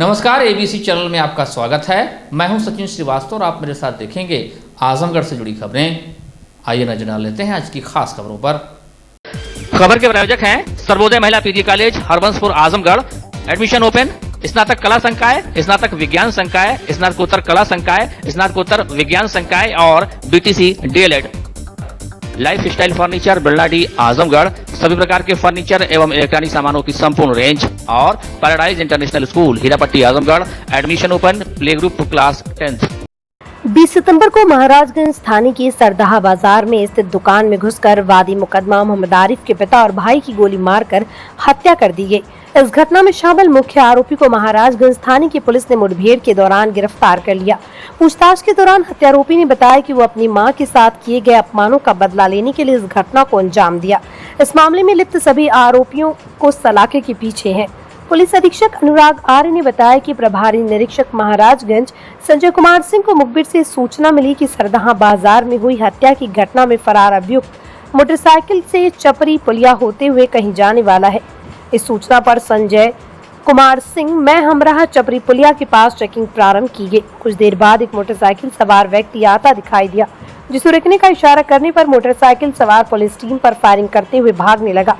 नमस्कार, ABC channel में आपका स्वागत है। मैं हूं सचिन श्रीवास्तव और आप मेरे साथ देखेंगे आजमगढ़ से जुड़ी खबरें। आइए नजर डाल लेते हैं आज की खास खबरों पर। खबर के प्रायोजक हैं सर्वोदय महिला PG college Harbanspur Azamgarh. Admission open. स्नातक कला संकाय, स्नातक विज्ञान संकाय, स्नातकोत्तर कला संकाय, स्नातकोत्तर विज्ञान संकाय और BTC DElEd. Life style furniture Birladi Azamgarh. सभी प्रकार के फर्नीचर एवं इलेक्ट्रॉनिक सामानों की संपूर्ण रेंज और paradise international school Hirapatti Azamgarh. Admission open. Play group class 10th। 20 सितंबर को महाराजगंज थाने की सरदाहा बाजार में स्थित दुकान में घुसकर वादी मुकदमा मोहम्मद आरिफ के पिता और भाई की गोली मारकर हत्या कर दी गई। इस घटना में शामिल मुख्य आरोपी को महाराजगंज थाने की पुलिस ने मुठभेड़ के दौरान गिरफ्तार कर लिया। पूछताछ के दौरान हत्यारोपी ने बताया कि वो अपनी मां के साथ किए गए अपमानों का बदला लेने के लिए इस घटना को अंजाम दिया। इस मामले में लिप्त सभी आरोपियों को सलाखे के पीछे हैं। पुलिस अधीक्षक अनुराग आर्य ने बताया कि प्रभारी निरीक्षक महाराजगंज संजय कुमार सिंह को मुखबिर से सूचना मिली कि सरदाहा बाजार में हुई हत्या की घटना में फरार अभियुक्त मोटरसाइकिल से चपरी पुलिया होते हुए कहीं जाने वाला है। इस सूचना पर संजय कुमार सिंह मैं हमराह चपरी पुलिया के पास चेकिंग प्रारंभ की गई। कुछ देर बाद एक मोटरसाइकिल सवार व्यक्ति आता दिखाई दिया, जिसे रुकने का इशारा करने पर मोटरसाइकिल सवार पुलिस टीम पर फायरिंग करते हुए भागने लगा।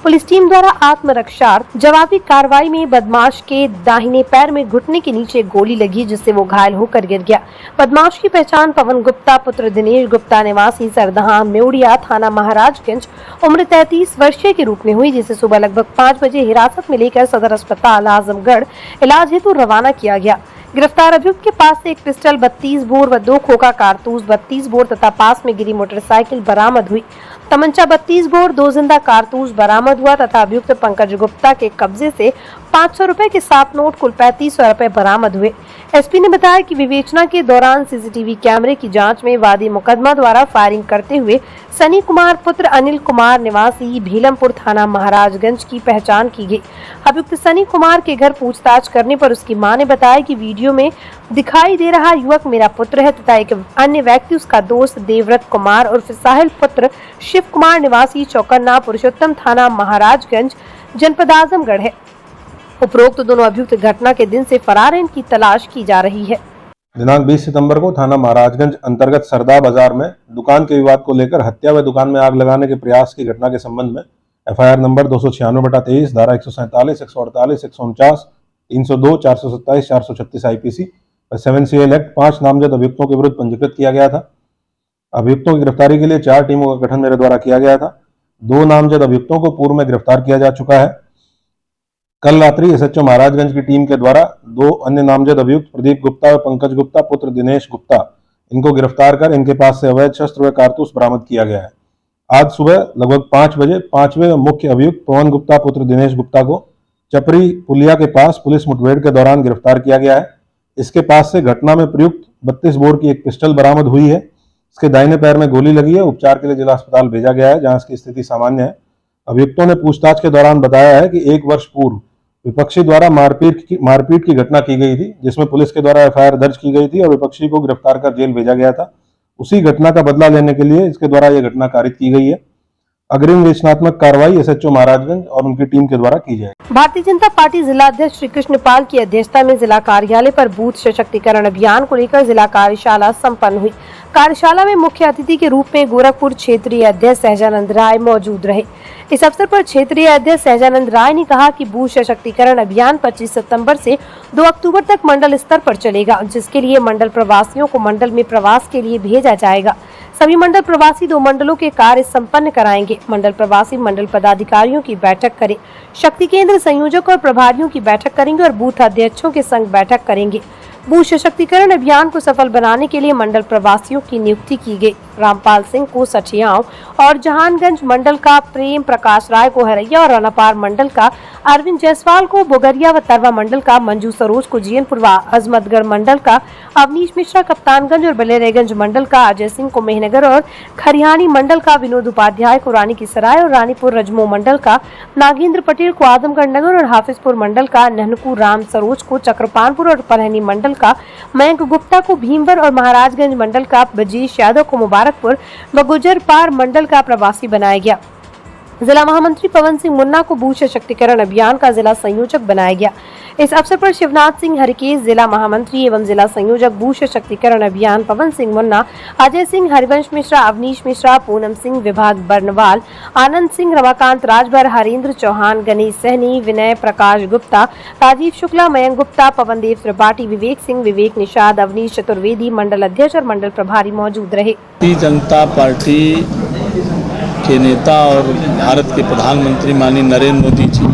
पुलिस टीम द्वारा आत्मरक्षार्थ जवाबी कार्रवाई में बदमाश के दाहिने पैर में घुटने के नीचे गोली लगी, जिससे वो घायल होकर गिर गया। बदमाश की पहचान पवन गुप्ता पुत्र दिनेश गुप्ता निवासी सरदाहा मेउड़िया थाना महाराजगंज उम्र 33 वर्षीय के रूप में हुई, जिसे सुबह लगभग 5 बजे हिरासत में लेकर सदर अस्पताल आजमगढ़ इलाज हेतु रवाना किया गया। गिरफ्तार अभियुक्त के पास से एक पिस्टल 32 बोर व 2 खोखा कारतूस 32 बोर तथा पास में गिरी मोटरसाइकिल बरामद हुई। तमंचा 32 बोर 2 जिंदा कारतूस बरामद हुआ तथा अभियुक्त पंकज गुप्ता के कब्जे से 500 रुपए के 7 नोट कुल 3500 रुपए बरामद हुए। एसपी ने बताया कि विवेचना के दौरान सीसीटीवी कैमरे की जांच में वादी मुकदमा द्वारा फायरिंग करते हुए सनी कुमार पुत्र अनिल कुमार निवासी भीलमपुर थाना महाराजगंज की पहचान की गई। अभियुक्त सनी कुमार के घर पूछताछ करने पर उसकी मां ने बताया कि वीडियो में दिखाई दे रहा युवक मेरा पुत्र है तथा एक अन्य व्यक्ति उसका दोस्त देवव्रत कुमार उर्फ साहिल पुत्र शिव कुमार निवासी चौकन्ना पुरुषोत्तम थाना महाराजगंज जनपद आजमगढ़ है। उपरोक्त दोनों अभियुक्त घटना के दिन से फरार हैं, इनकी तलाश की जा रही है। दिनांक 20 सितंबर को थाना महाराजगंज अंतर्गत सरदाहा बाजार में दुकान के विवाद को लेकर हत्या व दुकान में आग लगाने के प्रयास की घटना के संबंध में एफआईआर नंबर 296/23 धारा 147, 148, 149, 302, 427, 436 आईपीसी और 7CL एक्ट 5 नामजद अभियुक्तों के विरुद्ध पंजीकृत किया गया था। अभियुक्तों की गिरफ्तारी के लिए 4 टीमों का गठन मेरे द्वारा किया गया था। 2 नामजद अभियुक्तों को पूर्व में गिरफ्तार किया जा चुका है। कल रात्रि एसएचओ महाराजगंज की टीम के द्वारा 2 अन्य नामजद अभियुक्त प्रदीप गुप्ता और पंकज गुप्ता पुत्र दिनेश गुप्ता इनको गिरफ्तार कर इनके पास से अवैध शस्त्र व कारतूस बरामद किया गया है। आज सुबह लगभग 5 बजे 5वें मुख्य अभियुक्त पवन गुप्ता पुत्र दिनेश गुप्ता को चपरी पुलिया के पास पुलिस मुठभेड़ के दौरान गिरफ्तार किया गया है। इसके पास से घटना में प्रयुक्त 32 बोर की एक पिस्टल बरामद हुई है। इसके दाहिने पैर में गोली लगी है। उपचार के लिए जिला अस्पताल भेजा गया है, जहां इसकी स्थिति सामान्य है। अभियुक्तों ने पूछताछ के दौरान बताया है कि 1 वर्ष पूर्व विपक्षी द्वारा मारपीट की घटना की गई थी, जिसमें पुलिस के द्वारा एफआईआर दर्ज की गई थी और विपक्षी को गिरफ्तार कर जेल भेजा गया था। उसी घटना का बदला लेने के लिए इसके द्वारा यह घटना कारित की गई है। अग्रिम विवेचनात्मक कार्रवाई एसएचओ महाराजगंज और उनकी टीम के द्वारा की जाएगी। भारतीय जनता पार्टी जिला अध्यक्ष श्री कृष्ण पाल की अध्यक्षता में जिला कार्यालय पर बूथ सशक्तिकरण अभियान को लेकर जिला कार्यशाला संपन्न हुई। कार्यशाला में मुख्य अतिथि के रूप में गोरखपुर क्षेत्रीय अध्यक्ष सहजानंद राय मौजूद रहे। इस अवसर पर क्षेत्रीय अध्यक्ष सहजानंद राय ने कहा कि बूथ सशक्तिकरण अभियान 25 सितंबर से 2 अक्टूबर तक मंडल स्तर पर चलेगा, जिसके लिए मंडल प्रवासियों को मंडल में प्रवास के लिए भेजा जाएगा। सभी मंडल प्रवासी 2 मंडलों के कार्य संपन्न कराएंगे। मंडल प्रवासी मंडल पदाधिकारियों की बैठक करें, शक्ति केंद्र संयोजक और प्रभारियों की बैठक करेंगे और बूथ अध्यक्षों के संग बैठक करेंगे। बूथ सशक्तिकरण अभियान को सफल बनाने के लिए मंडल प्रवासियों की नियुक्ति की गई। रामपाल सिंह को सठियाव और जहानगंज मंडल का, प्रेम प्रकाश राय को हरैया और अनापार मंडल का, अरविंद जायसवाल को बोगरिया व तरवा मंडल का, मंजू सरोज को जीयनपुर व अजमतगढ़ मंडल का, अवनीश मिश्रा कप्तानगंज और बलेरेगंज मंडल का, अजय सिंह को मेहनगर और खरियानी मंडल का, विनोद उपाध्याय को रानी की सराय और रानीपुर रजमो मंडल का, नागेंद्र पटेल को आदमगढ़ नगर और हाफिजपुर मंडल का, नहनकू राम सरोज को चक्रपानपुर और पलहनी मंडल का, मयंक गुप्ता को भीमवर और महाराजगंज मंडल का, ब्रजेश यादव को मुबारकपुर व गुजरपार मंडल का प्रवासी बनाया गया। जिला महामंत्री पवन सिंह मुन्ना को बूथ सशक्तिकरण अभियान का जिला संयोजक बनाया गया। इस अवसर पर शिवनाथ सिंह हरिकेश जिला महामंत्री एवं जिला संयोजक बूथ सशक्तिकरण अभियान पवन सिंह मुन्ना, अजय सिंह, हरिवंश मिश्रा, अवनीश मिश्रा, पूनम सिंह, विभाग बर्नवाल, आनंद सिंह, रमाकांत राजभर, हरेंद्र चौहान, गणेश सहनी, विनय प्रकाश गुप्ता, राजीव शुक्ला, मयंक गुप्ता, पवनदेव त्रिपाठी, विवेक सिंह, विवेक निषाद, अवनीश चतुर्वेदी, मंडल अध्यक्ष और मंडल प्रभारी मौजूद रहे। भारतीय जनता पार्टी के नेता और भारत के प्रधानमंत्री माननीय नरेंद्र मोदी जी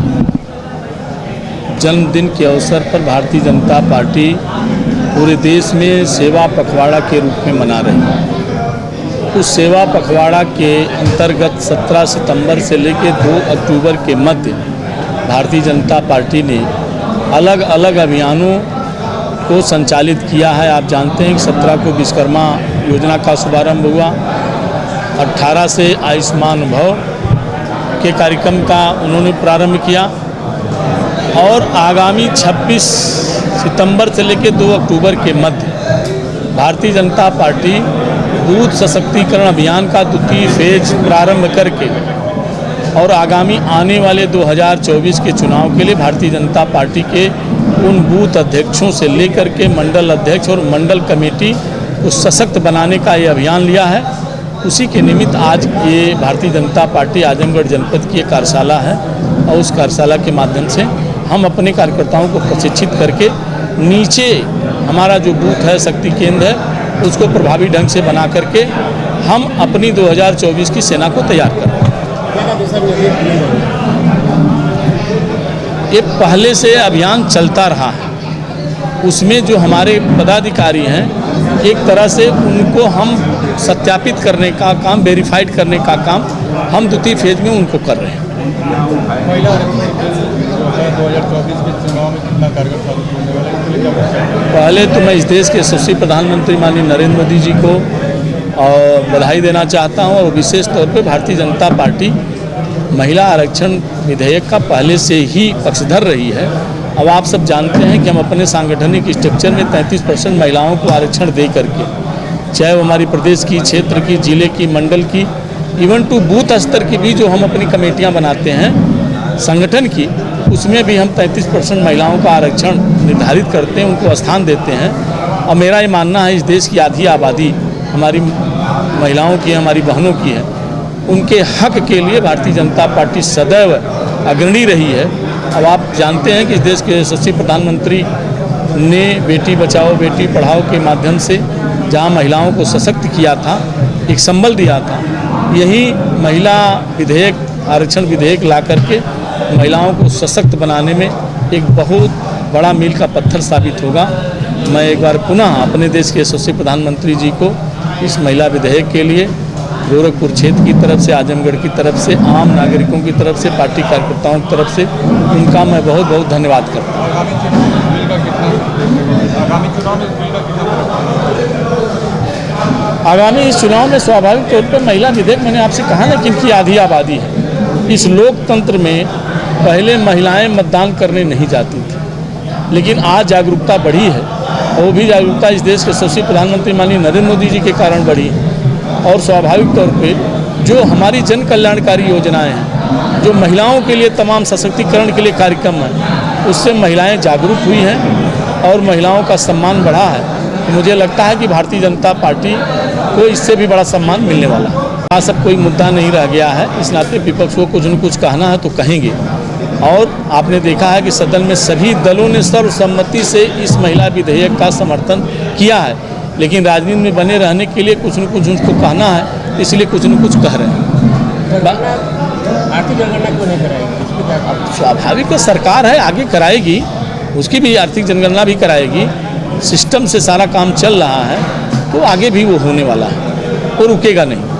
जन्मदिन के अवसर पर भारतीय जनता पार्टी पूरे देश में सेवा पखवाड़ा के रूप में मना रही है। उस सेवा पखवाड़ा के अंतर्गत 17 सितंबर से लेकर 2 अक्टूबर के मध्य भारतीय जनता पार्टी ने अलग अलग अभियानों को संचालित किया है। आप जानते हैं कि 17 को विश्वकर्मा योजना का शुभारंभ हुआ, 18 से आयुष्मान भव के कार्यक्रम का उन्होंने प्रारंभ किया और आगामी 26 सितंबर से लेकर 2 अक्टूबर के मध्य भारतीय जनता पार्टी बूथ सशक्तिकरण अभियान का द्वितीय फेज प्रारंभ करके और आगामी आने वाले 2024 के चुनाव के लिए भारतीय जनता पार्टी के उन बूथ अध्यक्षों से लेकर के मंडल अध्यक्ष और मंडल कमेटी को सशक्त बनाने का ये अभियान लिया है। उसी के निमित्त आज ये भारतीय जनता पार्टी आजमगढ़ जनपद की एक कार्यशाला है और उस कार्यशाला के माध्यम से हम अपने कार्यकर्ताओं को प्रशिक्षित करके नीचे हमारा जो बूथ है, शक्ति केंद्र है, उसको प्रभावी ढंग से बना करके हम अपनी 2024 की सेना को तैयार कर रहे हैं। ये पहले से अभियान चलता रहा है, उसमें जो हमारे पदाधिकारी हैं एक तरह से उनको हम सत्यापित करने का काम, वेरीफाइड करने का काम हम द्वितीय फेज में उनको कर रहे हैं। 2024 के चुनाव में कितना कारगर साबित होने वाला है? पहले तो मैं इस देश के यशस्वी प्रधानमंत्री माननीय नरेंद्र मोदी जी को बधाई देना चाहता हूं और विशेष तौर पे भारतीय जनता पार्टी महिला आरक्षण विधेयक का पहले से ही पक्षधर रही है। अब आप सब जानते हैं कि हम अपने सांगठनिक स्ट्रक्चर में 33% महिलाओं को आरक्षण दे करके, चाहे वो हमारी प्रदेश की, क्षेत्र की, जिले की, मंडल की, इवन टू बूथ स्तर की भी जो हम अपनी कमेटियां बनाते हैं संगठन की, उसमें भी हम 33% महिलाओं का आरक्षण निर्धारित करते हैं, उनको स्थान देते हैं। और मेरा ये मानना है इस देश की आधी आबादी हमारी महिलाओं की, हमारी बहनों की है। उनके हक के लिए भारतीय जनता पार्टी सदैव अग्रणी रही है। अब आप जानते हैं कि इस देश के यशस्वी प्रधानमंत्री ने बेटी बचाओ बेटी पढ़ाओ के माध्यम से जहां महिलाओं को सशक्त किया था, एक संबल दिया था, यही महिला विधेयक, आरक्षण विधेयक ला करके महिलाओं को सशक्त बनाने में एक बहुत बड़ा मील का पत्थर साबित होगा। मैं एक बार पुनः अपने देश के यशस्वी प्रधानमंत्री जी को इस महिला विधेयक के लिए गोरखपुर क्षेत्र की तरफ से, आजमगढ़ की तरफ से, आम नागरिकों की तरफ से, पार्टी कार्यकर्ताओं की तरफ से उनका मैं बहुत बहुत धन्यवाद करता हूँ। आगामी इस चुनाव में स्वाभाविक तौर पर महिला विधेयक, मैंने आपसे कहा ना कि इनकी आधी आबादी है। इस लोकतंत्र में पहले महिलाएं मतदान करने नहीं जाती थी, लेकिन आज जागरूकता बढ़ी है और वो भी जागरूकता इस देश के यशस्वी प्रधानमंत्री माननीय नरेंद्र मोदी जी के कारण बढ़ी है। और स्वाभाविक तौर पे जो हमारी जन कल्याणकारी योजनाएं हैं, जो महिलाओं के लिए तमाम सशक्तिकरण के लिए कार्यक्रम हैं, उससे महिलाएं जागरूक हुई हैं और महिलाओं का सम्मान बढ़ा है। मुझे लगता है कि भारतीय जनता पार्टी को इससे भी बड़ा सम्मान मिलने वाला है। आज सब कोई मुद्दा नहीं रह गया है, इस नाते विपक्ष को कुछ न कुछ कहना है तो कहेंगे। और आपने देखा है कि सदन में सभी दलों ने सर्वसम्मति से इस महिला विधेयक का समर्थन किया है, लेकिन राजनीति में बने रहने के लिए कुछ न कुछ उनको कहना है, इसलिए कुछ न कुछ कह रहे हैं। आर्थिक जनगणना क्यों नहीं कराएगी? स्वाभाविक है, सरकार है, आगे कराएगी, उसकी भी आर्थिक जनगणना भी कराएगी। सिस्टम से सारा काम चल रहा है तो आगे भी वो होने वाला है, वो रुकेगा नहीं।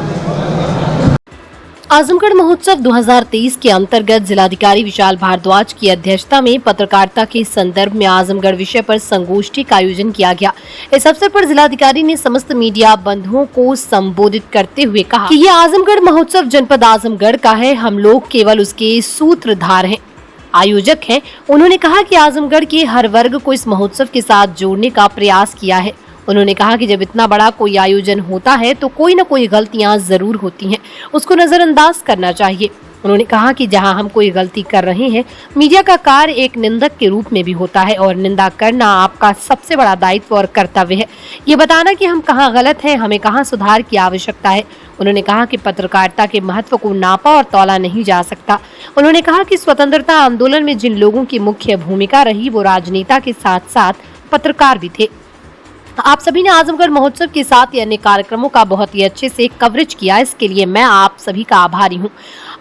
आजमगढ़ महोत्सव 2023 के अंतर्गत जिलाधिकारी विशाल भारद्वाज की अध्यक्षता में पत्रकारिता के संदर्भ में आजमगढ़ विषय पर संगोष्ठी का आयोजन किया गया। इस अवसर पर जिलाधिकारी ने समस्त मीडिया बंधुओं को संबोधित करते हुए कहा कि ये आजमगढ़ महोत्सव जनपद आजमगढ़ का है, हम लोग केवल उसके सूत्रधार हैं, आयोजक हैं। उन्होंने कहा कि आजमगढ़ के हर वर्ग को इस महोत्सव के साथ जोड़ने का प्रयास किया है। उन्होंने कहा कि जब इतना बड़ा कोई आयोजन होता है तो कोई न कोई गलतियां जरूर होती हैं, उसको नजरअंदाज करना चाहिए। उन्होंने कहा कि जहां हम कोई गलती कर रहे हैं, मीडिया का कार्य एक निंदक के रूप में भी होता है और निंदा करना आपका सबसे बड़ा दायित्व और कर्तव्य है। ये बताना कि हम कहां गलत हैं, हमें कहां सुधार की आवश्यकता है। उन्होंने कहा कि पत्रकारिता के महत्व को नापा और तौला नहीं जा सकता। उन्होंने कहा कि स्वतंत्रता आंदोलन में जिन लोगों की मुख्य भूमिका रही वो राजनेता के साथ साथ पत्रकार भी थे। आप सभी ने आजमगढ़ महोत्सव के साथ ही अन्य कार्यक्रमों का बहुत ही अच्छे से कवरेज किया, इसके लिए मैं आप सभी का आभारी हूं।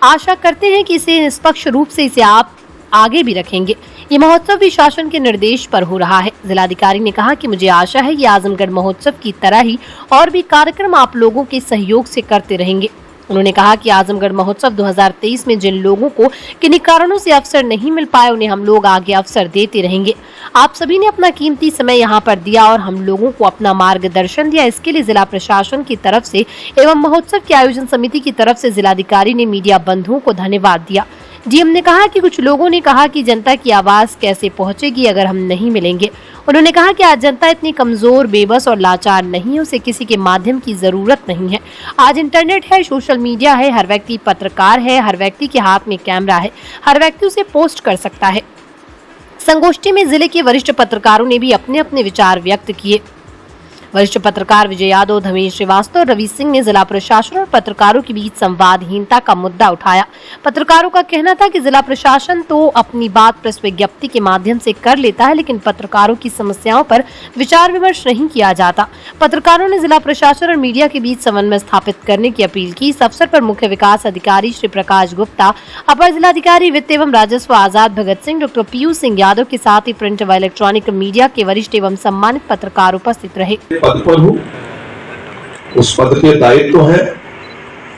आशा करते हैं कि इसे निष्पक्ष रूप से इसे आप आगे भी रखेंगे। ये महोत्सव भी शासन के निर्देश पर हो रहा है। जिलाधिकारी ने कहा कि मुझे आशा है कि आजमगढ़ महोत्सव की तरह ही और भी कार्यक्रम आप लोगों के सहयोग से करते रहेंगे। उन्होंने कहा कि आजमगढ़ महोत्सव 2023 में जिन लोगों को किन्हीं कारणों से अवसर नहीं मिल पाए, उन्हें हम लोग आगे अवसर देते रहेंगे। आप सभी ने अपना कीमती समय यहाँ पर दिया और हम लोगों को अपना मार्गदर्शन दिया। इसके लिए जिला प्रशासन की तरफ से एवं महोत्सव के आयोजन समिति की तरफ से जिलाधिकारी ने मीडिया बंधुओं को धन्यवाद दिया। डीएम ने कहा कि कुछ लोगों ने कहा कि जनता की आवाज कैसे पहुंचेगी अगर हम नहीं मिलेंगे। उन्होंने कहा कि आज जनता इतनी कमजोर, बेबस और लाचार नहीं है, उसे किसी के माध्यम की जरूरत नहीं है। आज इंटरनेट है, सोशल मीडिया है, हर व्यक्ति पत्रकार है, हर व्यक्ति के हाथ में कैमरा है, हर व्यक्ति उसे पोस्ट कर सकता है। संगोष्ठी में जिले के वरिष्ठ पत्रकारों ने भी अपने अपने विचार व्यक्त किए। वरिष्ठ पत्रकार विजय यादव, धमेश श्रीवास्तव और रवि सिंह ने जिला प्रशासन और पत्रकारों के बीच संवादहीनता का मुद्दा उठाया। पत्रकारों का कहना था कि जिला प्रशासन तो अपनी बात प्रेस विज्ञप्ति के माध्यम से कर लेता है, लेकिन पत्रकारों की समस्याओं पर विचार विमर्श नहीं किया जाता। पत्रकारों ने जिला प्रशासन और मीडिया के बीच समन्वय स्थापित करने की अपील की। इस अवसर पर मुख्य विकास अधिकारी श्री प्रकाश गुप्ता, अपर जिलाधिकारी वित्त एवं राजस्व आजाद भगत सिंह, डॉक्टर पीयूष सिंह यादव के साथ ही प्रिंट व इलेक्ट्रॉनिक मीडिया के वरिष्ठ एवं सम्मानित पत्रकार उपस्थित रहे। पद पर हूं, उस पद के दायित्व है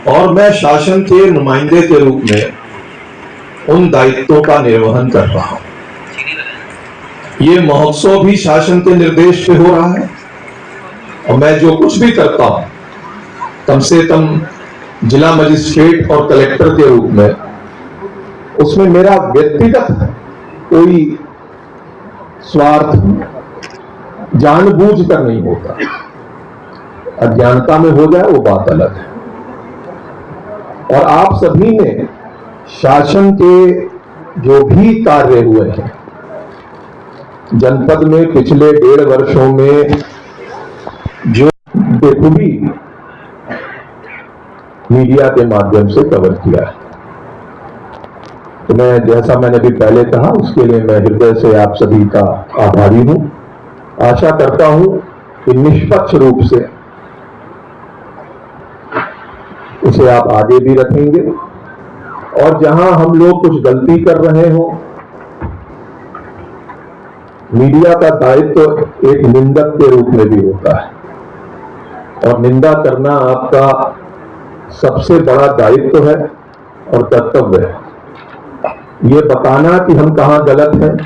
और मैं शासन के नुमाइंदे के रूप में उन दायित्वों का निर्वहन कर रहा हूं। ये महोत्सव भी शासन के निर्देश पे हो रहा है और मैं जो कुछ भी करता हूं, कम से कम जिला मजिस्ट्रेट और कलेक्टर के रूप में, उसमें मेरा व्यक्तिगत कोई स्वार्थ जानबूझकर नहीं होता। अज्ञानता में हो जाए वो बात अलग है। और आप सभी ने शासन के जो भी कार्य हुए हैं जनपद में पिछले 1.5 वर्षों में, जो बेखूबी मीडिया के माध्यम से कवर किया है, तो मैं, जैसा मैंने अभी पहले कहा, उसके लिए मैं हृदय से आप सभी का आभारी हूं। आशा करता हूं कि निष्पक्ष रूप से इसे आप आगे भी रखेंगे और जहां हम लोग कुछ गलती कर रहे हो, मीडिया का दायित्व एक निंदक के रूप में भी होता है और निंदा करना आपका सबसे बड़ा दायित्व है और कर्तव्य है। ये बताना कि हम कहां गलत हैं,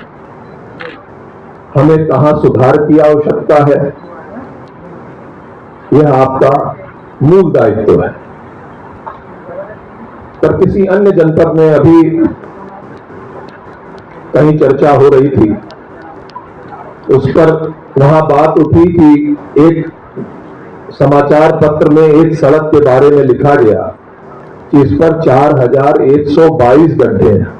हमें कहां सुधार की आवश्यकता है, यह आपका मूल दायित्व है। पर किसी अन्य जनपद में अभी कहीं चर्चा हो रही थी, उस पर वहां बात उठी कि एक समाचार पत्र में एक सड़क के बारे में लिखा गया कि इस पर 4122 गड्ढे हैं।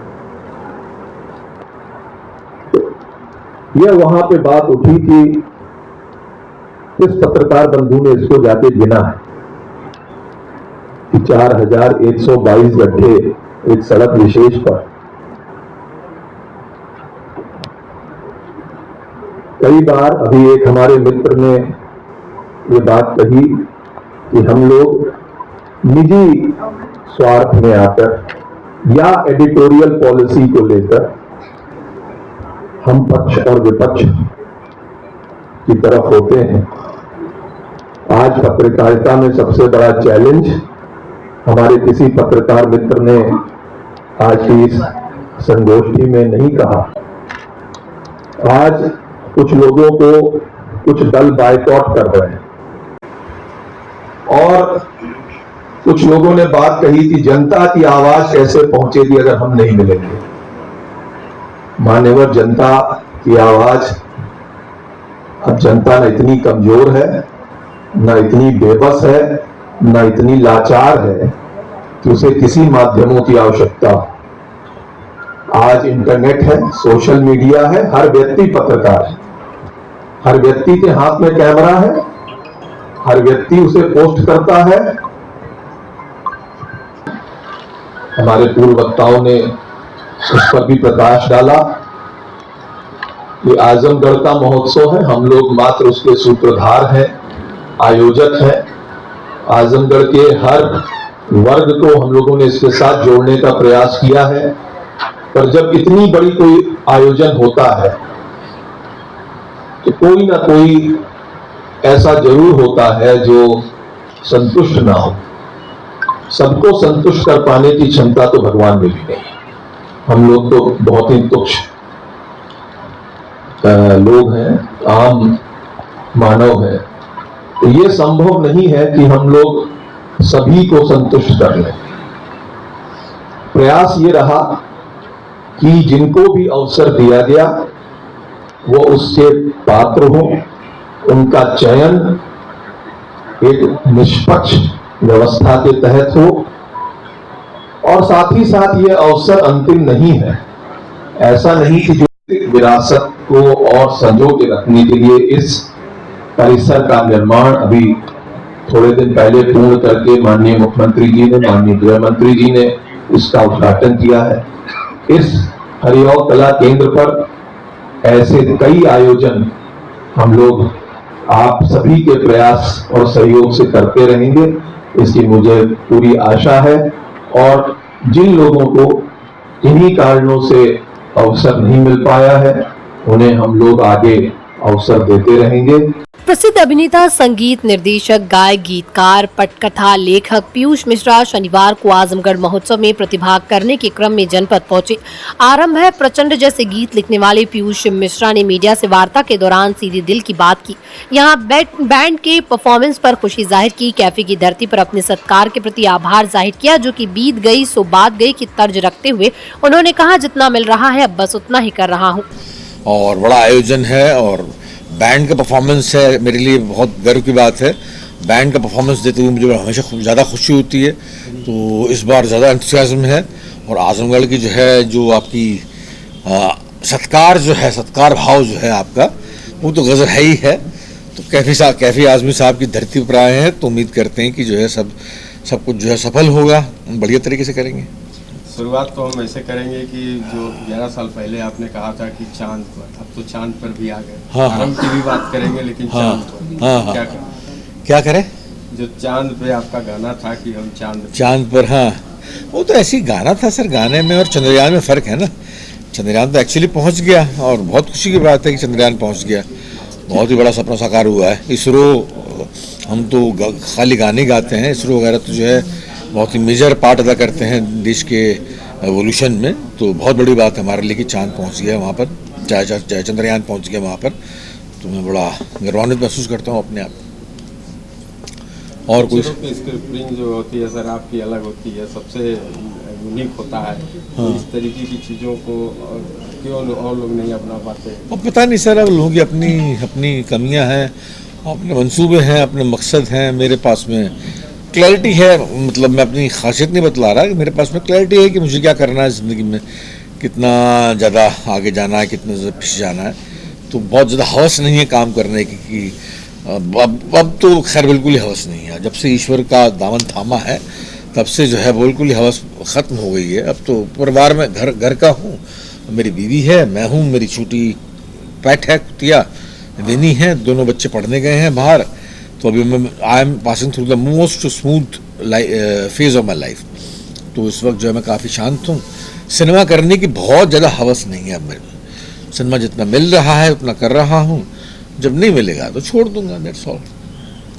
यह वहां पे बात उठी कि किस पत्रकार बंधु ने इसको जाके गिना है कि 4122 गड्ढे एक सड़क विशेष पर। कई बार अभी एक हमारे मित्र ने ये बात कही कि हम लोग निजी स्वार्थ में आकर या एडिटोरियल पॉलिसी को लेकर हम पक्ष और विपक्ष की तरफ होते हैं। आज पत्रकारिता में सबसे बड़ा चैलेंज हमारे किसी पत्रकार मित्र ने आज की इस संगोष्ठी में नहीं कहा। आज कुछ लोगों को कुछ दल बायकॉट कर रहे हैं और कुछ लोगों ने बात कही कि जनता की आवाज कैसे पहुंचेगी अगर हम नहीं मिलेंगे। मान्यवर, जनता की आवाज, अब जनता न इतनी कमजोर है, न इतनी बेबस है, न इतनी लाचार है कि उसे किसी माध्यमों की आवश्यकता हो। आज इंटरनेट है, सोशल मीडिया है, हर व्यक्ति पत्रकार है, हर व्यक्ति के हाथ में कैमरा है, हर व्यक्ति उसे पोस्ट करता है। हमारे पूर्व वक्ताओं ने उस पर भी प्रकाश डाला। ये आजमगढ़ का महोत्सव है, हम लोग मात्र उसके सूत्रधार हैं, आयोजक हैं। आजमगढ़ के हर वर्ग को हम लोगों ने इसके साथ जोड़ने का प्रयास किया है। पर जब इतनी बड़ी कोई आयोजन होता है तो कोई ना कोई ऐसा जरूर होता है जो संतुष्ट ना हो। सबको संतुष्ट कर पाने की क्षमता तो भगवान में भी नहीं। हम लोग तो बहुत ही तुच्छ लोग हैं, आम मानव हैं, तो ये संभव नहीं है कि हम लोग सभी को संतुष्ट कर लें। प्रयास ये रहा कि जिनको भी अवसर दिया गया वो उससे पात्र हो, उनका चयन एक निष्पक्ष व्यवस्था के तहत हो, और साथ ही साथ ये अवसर अंतिम नहीं है। ऐसा नहीं कि जो विरासत को और संजो के रखने के लिए इस परिसर का निर्माण अभी थोड़े दिन पहले पूर्ण करके माननीय मुख्यमंत्री जी ने, माननीय गृह मंत्री जी ने इसका उद्घाटन किया है। इस हरिओम कला केंद्र पर ऐसे कई आयोजन हम लोग आप सभी के प्रयास और सहयोग से करते रहेंगे, इसकी मुझे पूरी आशा है। और जिन लोगों को इन्हीं कारणों से अवसर नहीं मिल पाया है, उन्हें हम लोग आगे अवसर देते रहेंगे। प्रसिद्ध अभिनेता, संगीत निर्देशक, गायक, गीतकार, पटकथा लेखक पीयूष मिश्रा शनिवार को आजमगढ़ महोत्सव में प्रतिभाग करने के क्रम में जनपद पहुंचे। आरंभ है प्रचंड जैसे गीत लिखने वाले पीयूष मिश्रा ने मीडिया से वार्ता के दौरान सीधे दिल की बात की। यहां बैंड के परफॉर्मेंस पर खुशी जाहिर की। कैफे की धरती पर अपने सत्कार के प्रति आभार जाहिर किया, जो कि बीत गई सो बात गई की तर्ज रखते हुए उन्होंने कहा, जितना मिल रहा है अब बस उतना ही कर रहा हूँ। और बड़ा आयोजन है और बैंड का परफॉर्मेंस है, मेरे लिए बहुत गर्व की बात है। बैंड का परफॉर्मेंस देते हुए मुझे हमेशा ज़्यादा खुशी होती है, तो इस बार ज़्यादा एंथुसियाज्म है। और आजमगढ़ की जो है, जो आपकी सत्कार जो है, सत्कार भाव जो है आपका, वो तो गज़ल है ही है। तो कैफी आज़मी साहब की धरती पर आए हैं, तो उम्मीद करते हैं कि जो है सब कुछ जो है सफल होगा, बढ़िया तरीके से करेंगे। शुरुआत तो हम ऐसे करेंगे कि जो 11 साल पहले आपने कहा था कि चांद पर, अब तो चांद पर भी आ गए। हाँ, आरंभ की भी बात करेंगे, लेकिन चांद पर हाँ, क्या करें? जो चांद पे आपका गाना था कि हम चांद पर, हाँ, वो तो ऐसी गाना था सर। गाने में और चंद्रयान में फ़र्क है ना। चंद्रयान तो एक्चुअली पहुंच गया और बहुत खुशी की बात है कि चंद्रयान पहुंच गया। बहुत ही बड़ा सपना साकार हुआ है। इसरो, हम तो खाली गाने गाते हैं, इसरो वगैरह तो जो है बहुत ही मेजर पार्ट अदा करते हैं देश के एवोल्यूशन में। तो बहुत बड़ी बात है हमारे लिए कि चांद पहुंच गया वहाँ पर, चाहे चंद्रयान पहुंच गया वहाँ पर। तो मैं बड़ा गौरवान्वित महसूस करता हूँ अपने आप। और कुछ स्क्रिप्टिंग जो होती है सर आपकी अलग होती है, सबसे यूनिक होता है। तो इस तरीके की चीज़ों को क्यों और लोग नहीं अपना पाते? और पता नहीं सर, अब लोगों की अपनी कमियाँ हैं, अपने मंसूबे हैं, अपने मकसद हैं। मेरे पास में क्लैरिटी है, मतलब मैं अपनी खासियत नहीं बतला रहा कि मेरे पास में क्लैरिटी है कि मुझे क्या करना है ज़िंदगी में, कितना ज़्यादा आगे जाना है, कितना ज़्यादा पीछे जाना है। तो बहुत ज़्यादा हवस नहीं है काम करने की कि अब तो खैर बिल्कुल ही हवस नहीं है। जब से ईश्वर का दामन थामा है तब से जो है बिल्कुल ही हवस ख़त्म हो गई है। अब तो परिवार में घर का हूँ, मेरी बीवी है, मैं हूँ, मेरी छोटी पेट है, कुतिया विनी है, दोनों बच्चे पढ़ने गए हैं बाहर। तो अभी I am passing through the most smooth phase of my life. तो इस वक्त जो है मैं काफ़ी शांत हूँ। सिनेमा करने की बहुत ज़्यादा हवस नहीं है अब मेरे में। सिनेमा जितना मिल रहा है उतना कर रहा हूँ, जब नहीं मिलेगा तो छोड़ दूंगा, दैट्स ऑल।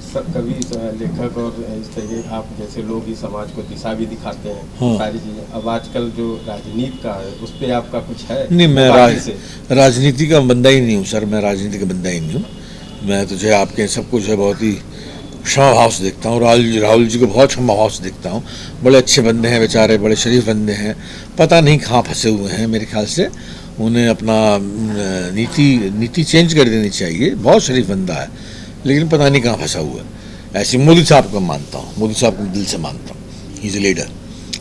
सर कभी लेखक और इस तरह आप जैसे लोग ही समाज को दिशा भी दिखाते हैं, हाँ। सारी चीज़ें। अब आजकल जो राजनीति का है उस पर आपका कुछ है? नहीं, मैं राजनीति का बंदा ही नहीं हूँ सर, मैं राजनीति का बंदा ही नहीं हूँ। मैं तो जो है आपके सब कुछ है बहुत ही क्षमा भाव से देखता हूँ। राहुल जी को बहुत क्षमा भाव से देखता हूँ। बड़े अच्छे बंदे हैं बेचारे, बड़े शरीफ बंदे हैं। पता नहीं कहाँ फंसे हुए हैं, मेरे ख्याल से उन्हें अपना नीति चेंज कर देनी चाहिए। बहुत शरीफ बंदा है, लेकिन पता नहीं कहाँ फंसा हुआ है। ऐसे मोदी साहब को मानता हूँ, मोदी साहब को दिल से मानता हूँ, ही इज़ अ लीडर।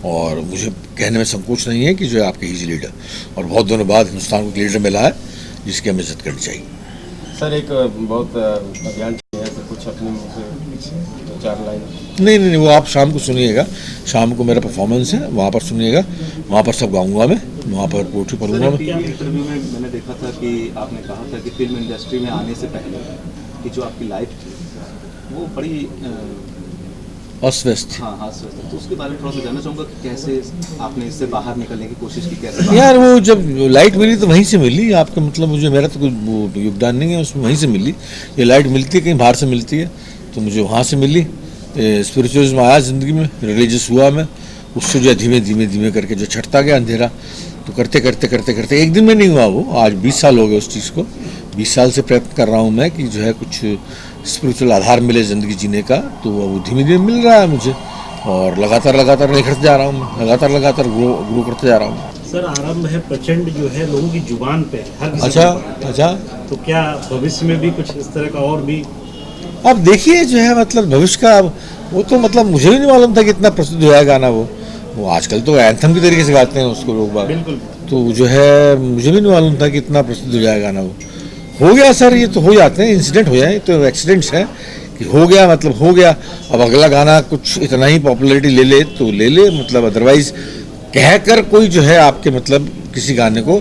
और मुझे कहने में संकोच नहीं है कि जो है आपके ही लीडर, और बहुत दिनों बाद हिंदुस्तान को एक लीडर मिला है जिसकी हमें इज्जत करनी चाहिए। सर एक बहुत अभियान है, तो कुछ अपने मुँह से 2-4 लाइन। नहीं, वो आप शाम को सुनिएगा, शाम को मेरा परफॉर्मेंस है, वहाँ पर सुनिएगा, वहाँ पर सब गाऊंगा मैं, वहाँ पर पोट्री पढ़ूंगा मैं। इंटरव्यू में मैंने देखा था कि आपने कहा था कि फिल्म इंडस्ट्री में आने से पहले कि जो आपकी लाइफ थी वो बड़ी अस्त-व्यस्त। हाँ, तो उसके बारे में थोड़ा सा जानना चाहूँगा कि कैसे आपने इससे बाहर निकलने की कोशिश की, कैसे? यार वो जब लाइट मिली तो वहीं से मिली, आपका मतलब मुझे, मेरा तो कोई योगदान नहीं है उसमें, वहीं से मिली। ये लाइट मिलती है कहीं बाहर से मिलती है, तो मुझे वहाँ से मिली। स्पिरिचुअलिज्म आया ज़िंदगी में, रिलीजियस हुआ मैं, उससे जो धीमे करके जो छटता गया अंधेरा, तो करते एक दिन में नहीं हुआ वो, आज 20 साल हो गए उस चीज़ को। 20 साल से प्रयत्न कर रहा हूँ मैं कि जो है कुछ स्पिरिचुअल आधार मिले ज़िंदगी जीने का, तो वो धीमे मिल रहा है मुझे, और लगातार निखरते जा रहा हूँ मैं, लगातार ग्रो करते जा रहा हूँ। सर आरंभ है प्रचंड जो है लोगों की जुबान पे हर किसी। अच्छा, तो क्या भविष्य में भी कुछ इस तरह का और भी? अब देखिए जो है मतलब भविष्य का, वो तो मतलब मुझे भी नहीं मालूम था कि इतना प्रसिद्ध हो जाएगा गाना वो आजकल तो एंथम की तरीके से गाते हैं उसको लोग बाग, बिल्कुल। तो जो है मुझे भी नहीं मालूम था कि इतना प्रसिद्ध हो जाएगा गाना वो। हो गया सर, ये तो हो जाते हैं, इंसिडेंट हो जाए तो एक्सीडेंट्स हैं कि हो गया मतलब हो गया। अब अगला गाना कुछ इतना ही पॉपुलैरिटी ले ले तो ले ले, मतलब अदरवाइज कहकर कोई जो है आपके मतलब किसी गाने को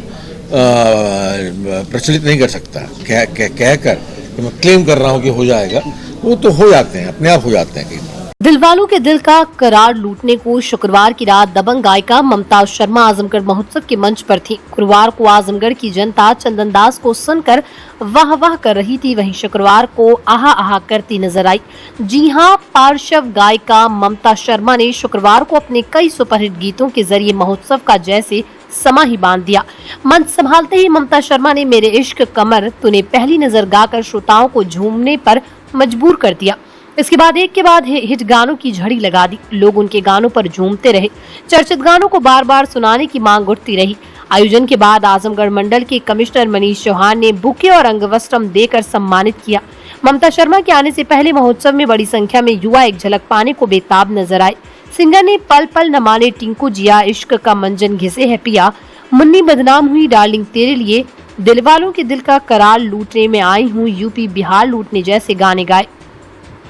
प्रचलित नहीं कर सकता। कहकर कि मैं क्लेम कर रहा हूँ कि हो जाएगा, वो तो हो जाते हैं, अपने आप हो जाते हैं। दिलवालों के दिल का करार लूटने को शुक्रवार की रात दबंग गायिका ममता शर्मा आजमगढ़ महोत्सव के मंच पर थी। गुरुवार को आजमगढ़ की जनता चंदन दास को सुनकर वाह वाह कर रही थी, वहीं शुक्रवार को आहा आहा करती नजर आई। जी हां, पार्श्व गायिका ममता शर्मा ने शुक्रवार को अपने कई सुपरहिट गीतों के जरिए महोत्सव का जैसे समा ही बांध दिया। मंच संभालते ही ममता शर्मा ने मेरे इश्क कमर तूने पहली नजर गाकर श्रोताओं को झूमने पर मजबूर कर दिया। इसके बाद एक के बाद हिट गानों की झड़ी लगा दी। लोग उनके गानों पर झूमते रहे। चर्चित गानों को बार बार सुनाने की मांग उठती रही। आयोजन के बाद आजमगढ़ मंडल के कमिश्नर मनीष चौहान ने बुके और अंगवस्त्रम देकर सम्मानित किया। ममता शर्मा के आने से पहले महोत्सव में बड़ी संख्या में युवा एक झलक पाने को बेताब नजर आए। सिंगर ने पल पल न माने टिंकू जिया, इश्क का मंजन घिसे है पिया, मुन्नी बदनाम हुई डार्लिंग तेरे लिए, दिलवालों के दिल का करार लूटने में आई हूँ, यूपी बिहार लूटने जैसे गाने गाए।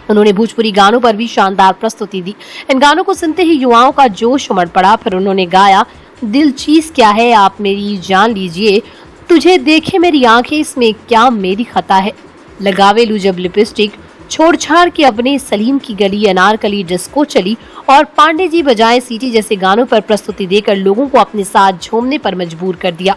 उन्होंने भोजपुरी गानों पर भी शानदार प्रस्तुति दी। इन गानों को सुनते ही युवाओं का जोश उमड़ पड़ा। फिर उन्होंने गाया, दिल चीज क्या है आप मेरी जान लीजिए, तुझे देखे मेरी आंखें इसमें क्या मेरी खता है, लगावे लू जब लिपस्टिक, छोड़ छाड़ के अपने सलीम की गली, अनारकली डिस्को चली और पांडे जी बजाए सीटी जैसे गानों पर प्रस्तुति देकर लोगों को अपने साथ झूमने पर मजबूर कर दिया।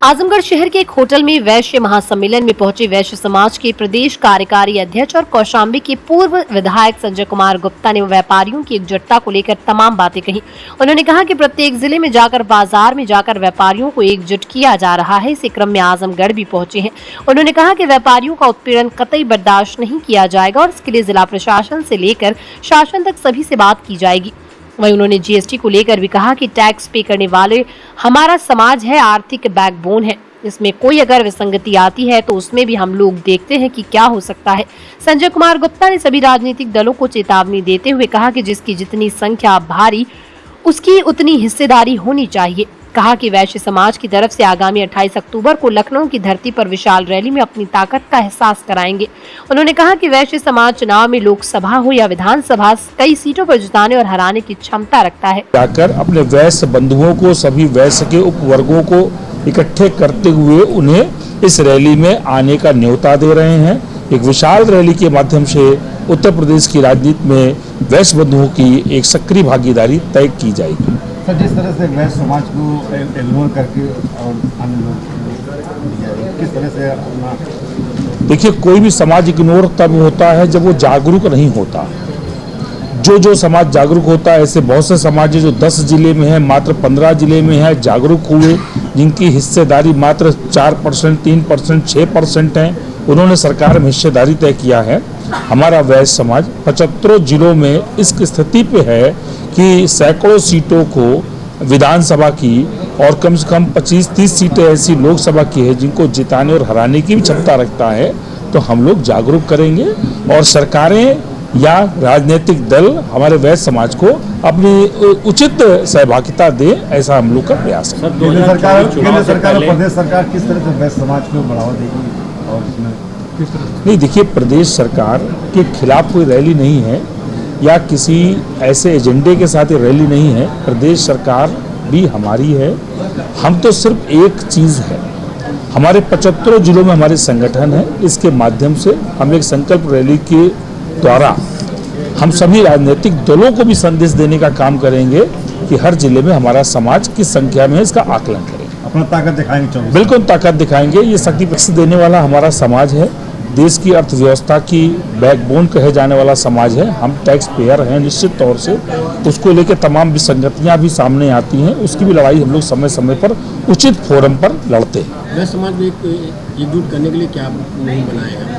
आजमगढ़ शहर के एक होटल में वैश्य महासम्मेलन में पहुंचे वैश्य समाज के प्रदेश कार्यकारी अध्यक्ष और कौशाम्बी के पूर्व विधायक संजय कुमार गुप्ता ने व्यापारियों की एकजुटता को लेकर तमाम बातें कही। उन्होंने कहा कि प्रत्येक जिले में जाकर बाजार में जाकर व्यापारियों को एकजुट किया जा रहा है। इसी क्रम में आजमगढ़ भी पहुंचे हैं। उन्होंने कहा कि व्यापारियों का उत्पीड़न कतई बर्दाश्त नहीं किया जाएगा और इसके लिए जिला प्रशासन से लेकर शासन तक सभी से बात की जाएगी। वहीं उन्होंने जीएसटी को लेकर भी कहा कि टैक्स पे करने वाले हमारा समाज है, आर्थिक बैकबोन है। इसमें कोई अगर विसंगति आती है तो उसमें भी हम लोग देखते हैं कि क्या हो सकता है। संजय कुमार गुप्ता ने सभी राजनीतिक दलों को चेतावनी देते हुए कहा कि जिसकी जितनी संख्या भारी उसकी उतनी हिस्सेदारी होनी चाहिए। कहा कि वैश्य समाज की तरफ से आगामी 28 अक्टूबर को लखनऊ की धरती पर विशाल रैली में अपनी ताकत का एहसास कराएंगे। उन्होंने कहा कि वैश्य समाज चुनाव में लोकसभा हो या विधानसभा कई सीटों पर जिताने और हराने की क्षमता रखता है। जाकर अपने वैश्य बंधुओं को, सभी वैश्य के उपवर्गों को इकट्ठे करते हुए उन्हें इस रैली में आने का न्योता दे रहे हैं। एक विशाल रैली के माध्यम से उत्तर प्रदेश की राजनीति में वैश्य बंधुओं की एक सक्रिय भागीदारी तय की जाएगी। सर, जिस तरह से वैश्य समाज को इग्नोर करके और अन्य लोग किस तरह से अपना, देखिए, कोई भी समाज इग्नोर तब होता है जब वो जागरूक नहीं होता। जो समाज जागरूक होता है, ऐसे बहुत से समाज जो 10 जिले में है, मात्र 15 जिले में है जागरूक हुए, जिनकी हिस्सेदारी मात्र 4%, 3%, 6% है, उन्होंने सरकार में हिस्सेदारी तय किया है। हमारा वैश्य समाज 75 जिलों में इस स्थिति पे है कि सैकड़ों सीटों को विधानसभा की और कम से कम 25-30 सीटें ऐसी लोकसभा की है जिनको जिताने और हराने की भी क्षमता रखता है। तो हम लोग जागरूक करेंगे और सरकारें या राजनीतिक दल हमारे वैश्य समाज को अपनी उचित सहभागिता दे, ऐसा हम लोग का प्रयास है। केंद्र सरकार और प्रदेश सरकार किस तरह से वैश्य समाज को बढ़ावा देगी और इसमें किस तरह से? नहीं, देखिए, प्रदेश सरकार के खिलाफ कोई रैली नहीं है या किसी ऐसे एजेंडे के साथ ये रैली नहीं है। प्रदेश सरकार भी हमारी है। हम तो सिर्फ एक चीज़ है, हमारे 75 जिलों में हमारे संगठन है, इसके माध्यम से हम एक संकल्प रैली के द्वारा हम सभी राजनीतिक दलों को भी संदेश देने का काम करेंगे कि हर जिले में हमारा समाज किस संख्या में है, इसका आकलन करें। अपना ताकत दिखाएंगे। बिल्कुल ताकत दिखाएंगे। ये शक्ति पक्ष देने वाला हमारा समाज है, देश की अर्थव्यवस्था की बैकबोन कहे जाने वाला समाज है। हम टैक्स पेयर हैं, निश्चित तौर से उसको लेकर तमाम विसंगतियां भी सामने आती हैं, उसकी भी लड़ाई हम लोग समय समय पर उचित फोरम पर लड़ते हैं। वैश्य समाज में एकजुट करने के लिए क्या नहीं बनाएगा?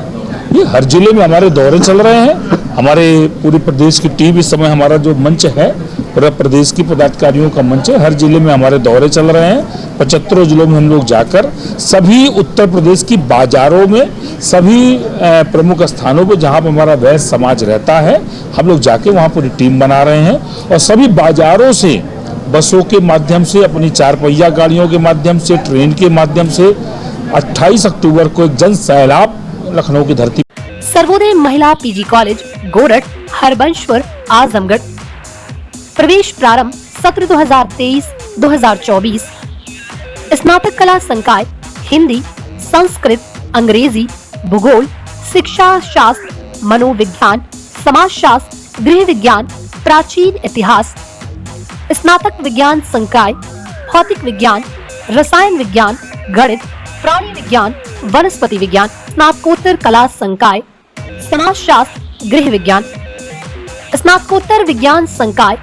ये हर जिले में हमारे दौरे चल रहे हैं। हमारे पूरे प्रदेश की टीम इस समय हमारा जो मंच है, पूरा प्रदेश की पदाधिकारियों का मंच है, हर जिले में हमारे दौरे चल रहे हैं। 75 जिलों में हम लोग जाकर सभी उत्तर प्रदेश की बाजारों में, सभी प्रमुख स्थानों पर जहां पर हमारा वैश्य समाज रहता है, हम लोग जाके वहां पूरी टीम बना रहे हैं और सभी बाजारों से बसों के माध्यम से, अपनी 4 पहिया गाड़ियों के माध्यम से, ट्रेन के माध्यम से 28 अक्टूबर को एक जन सैलाब लखनऊ की धरती। सर्वोदय महिला पीजी कॉलेज गोरठ, हरबंशपुर, आजमगढ़। प्रवेश प्रारंभ सत्र 2023-2024। स्नातक कला संकाय हिंदी, संस्कृत, अंग्रेजी, भूगोल, शिक्षा शास्त्र, मनोविज्ञान, समाज शास्त्र, गृह विज्ञान, प्राचीन इतिहास। स्नातक विज्ञान संकाय भौतिक विज्ञान, रसायन विज्ञान, गणित, प्राणी विज्ञान, वनस्पति विज्ञान। स्नातकोत्तर कला संकाय समाज शास्त्र, गृह विज्ञान। स्नातकोत्तर विज्ञान संकाय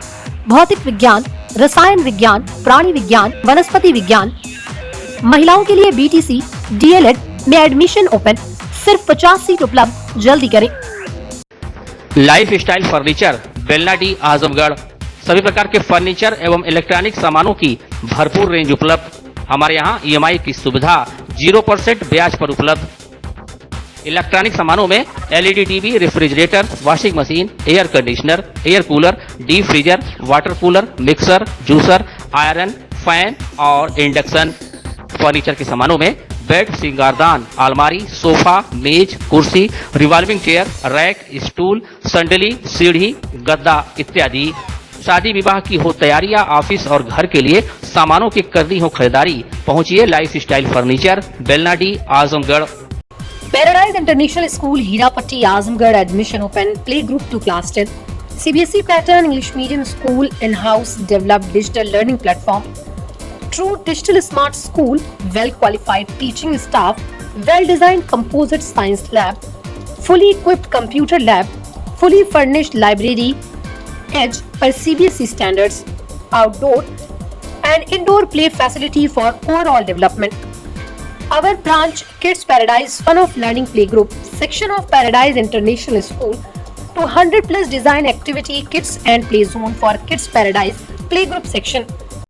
भौतिक विज्ञान, रसायन विज्ञान, प्राणी विज्ञान, वनस्पति विज्ञान। महिलाओं के लिए बीटीसी, डीएलएड में एडमिशन ओपन, सिर्फ 50 सीट उपलब्ध, जल्दी करें। Life style furniture, Belnadi, Azamgarh. सभी प्रकार के फर्नीचर एवं इलेक्ट्रॉनिक सामानों की भरपूर रेंज उपलब्ध। हमारे यहाँ ईएमआई की सुविधा 0% ब्याज पर उपलब्ध। इलेक्ट्रॉनिक सामानों में LED TV, refrigerator, washing machine, air conditioner, air cooler, deep freezer, water cooler, mixer, juicer, iron, fan और इंडक्शन। फर्नीचर के सामानों में बेड, सिंगारदान, अलमारी, सोफा, मेज, कुर्सी, रिवॉल्विंग चेयर, रैक, स्टूल, संडली, सीढ़ी, गद्दा इत्यादि। शादी विवाह की हो तैयारी या ऑफिस और घर के लिए सामानों की करनी हो खरीदारी, पहुंचिए life style furniture, Belnadi, Azamgarh. Paradise international school Hirapatti, Azamgarh. Admission open, play group to class 10। CBSE pattern English medium school, in house developed digital learning platform, true digital smart school, well qualified teaching staff, well designed composite science lab, fully equipped computer lab, fully furnished library, edge per CBSE standards, outdoor and indoor play facility for overall development. Our branch Kids Paradise Fun of Learning Playgroup section of Paradise International School, 200 plus design activity kits and play zone for Kids Paradise Playgroup section.